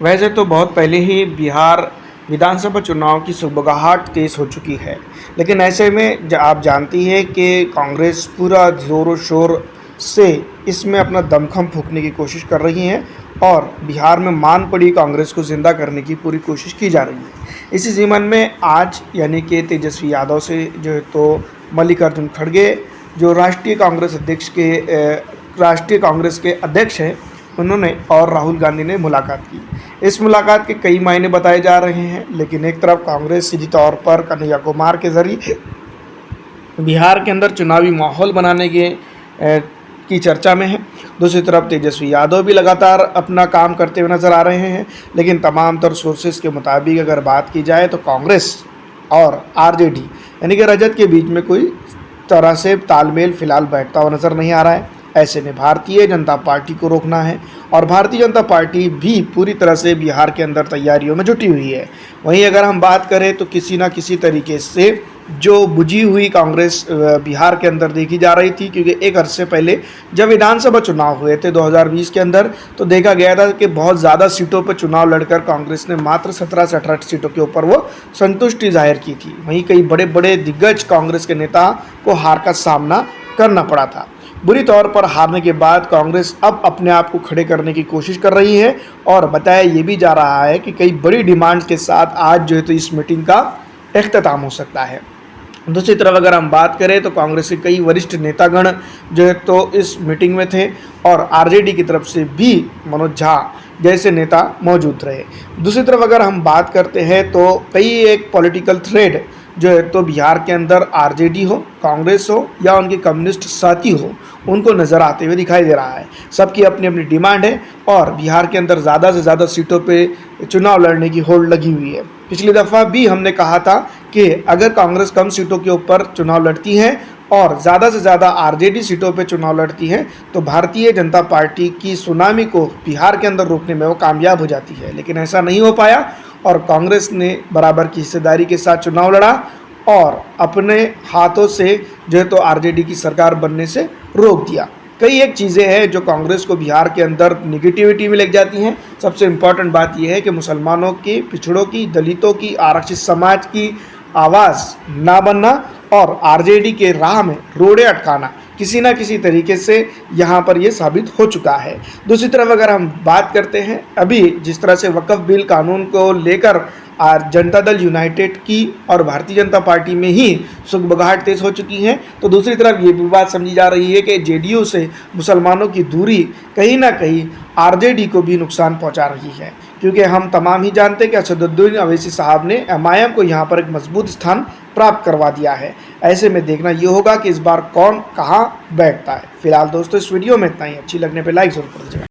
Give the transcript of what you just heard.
वैसे तो बहुत पहले ही बिहार विधानसभा चुनाव की सुगबुगाहट तेज़ हो चुकी है, लेकिन ऐसे में आप जानती हैं कि कांग्रेस पूरा ज़ोरों-शोर से इसमें अपना दमखम फूँकने की कोशिश कर रही है और बिहार में मान पड़ी कांग्रेस को ज़िंदा करने की पूरी कोशिश की जा रही है। इसी ज़मीन में आज यानी कि तेजस्वी यादव से जो है तो मल्लिकार्जुन खड़गे, जो राष्ट्रीय कांग्रेस के अध्यक्ष हैं, उन्होंने और राहुल गांधी ने मुलाकात की। इस मुलाकात के कई मायने बताए जा रहे हैं, लेकिन एक तरफ कांग्रेस सीधी तौर पर कन्हैया कुमार के जरिए बिहार के अंदर चुनावी माहौल बनाने की चर्चा में है। दूसरी तरफ तेजस्वी यादव भी लगातार अपना काम करते हुए नजर आ रहे हैं, लेकिन तमाम तर सोर्सेस के मुताबिक अगर बात की जाए तो कांग्रेस और आरजेडी यानी कि रजत के बीच में कोई तरह से तालमेल फिलहाल बैठता हुआ नजर नहीं आ रहा है। ऐसे में भारतीय जनता पार्टी को रोकना है और भारतीय जनता पार्टी भी पूरी तरह से बिहार के अंदर तैयारियों में जुटी हुई है। वहीं अगर हम बात करें तो किसी ना किसी तरीके से जो बुझी हुई कांग्रेस बिहार के अंदर देखी जा रही थी, क्योंकि एक अरसे पहले जब विधानसभा चुनाव हुए थे 2020 के अंदर, तो देखा गया था कि बहुत ज़्यादा सीटों पर चुनाव लड़कर कांग्रेस ने मात्र 17 से 18 सीटों के ऊपर वो संतुष्टि जाहिर की थी। वहीं कई बड़े बड़े दिग्गज कांग्रेस के नेता को हार का सामना करना पड़ा था। बुरी तौर पर हारने के बाद कांग्रेस अब अपने आप को खड़े करने की कोशिश कर रही है और बताया ये भी जा रहा है कि कई बड़ी डिमांड्स के साथ आज जो है तो इस मीटिंग का इख्तिताम हो सकता है। दूसरी तरफ अगर हम बात करें तो कांग्रेस के कई वरिष्ठ नेतागण जो है तो इस मीटिंग में थे और आरजेडी की तरफ से भी मनोज झा जैसे नेता मौजूद रहे। दूसरी तरफ अगर हम बात करते हैं तो कई एक पॉलिटिकल थ्रेड जो है तो बिहार के अंदर आरजेडी हो, कांग्रेस हो या उनके कम्युनिस्ट साथी हो, उनको नज़र आते हुए दिखाई दे रहा है। सबकी अपनी अपनी डिमांड है और बिहार के अंदर ज़्यादा से ज़्यादा सीटों पे चुनाव लड़ने की होड़ लगी हुई है। पिछली दफ़ा भी हमने कहा था कि अगर कांग्रेस कम सीटों के ऊपर चुनाव लड़ती है और ज़्यादा से ज़्यादा आरजेडी सीटों पे चुनाव लड़ती है तो भारतीय जनता पार्टी की सुनामी को बिहार के अंदर रोकने में वो कामयाब हो जाती है, लेकिन ऐसा नहीं हो पाया और कांग्रेस ने बराबर की हिस्सेदारी के साथ चुनाव लड़ा और अपने हाथों से जो है तो आरजेडी की सरकार बनने से रोक दिया। कई एक चीज़ें हैं जो कांग्रेस को बिहार के अंदर निगेटिविटी में लेके जाती हैं। सबसे इम्पॉर्टेंट बात यह है कि मुसलमानों की, पिछड़ों की, दलितों की, आरक्षित समाज की आवाज़ ना बनना और आरजेडी के राह में रोड़े अटकाना किसी ना किसी तरीके से यहाँ पर ये साबित हो चुका है। दूसरी तरफ अगर हम बात करते हैं, अभी जिस तरह से वक्फ बिल कानून को लेकर जनता दल यूनाइटेड की और भारतीय जनता पार्टी में ही सुगबुगाहट तेज हो चुकी है, तो दूसरी तरफ ये भी बात समझी जा रही है कि जेडीयू से मुसलमानों की दूरी कहीं ना कहीं आरजेडी को भी नुकसान पहुंचा रही है, क्योंकि हम तमाम ही जानते हैं कि असदुद्दीन अवैसी साहब ने एमआईएम को यहाँ पर एक मजबूत स्थान प्राप्त करवा दिया है। ऐसे में देखना ये होगा कि इस बार कौन कहाँ बैठता है। फिलहाल दोस्तों इस वीडियो में इतना ही। अच्छी लगने पर लाइक जरूर कर दीजिएगा।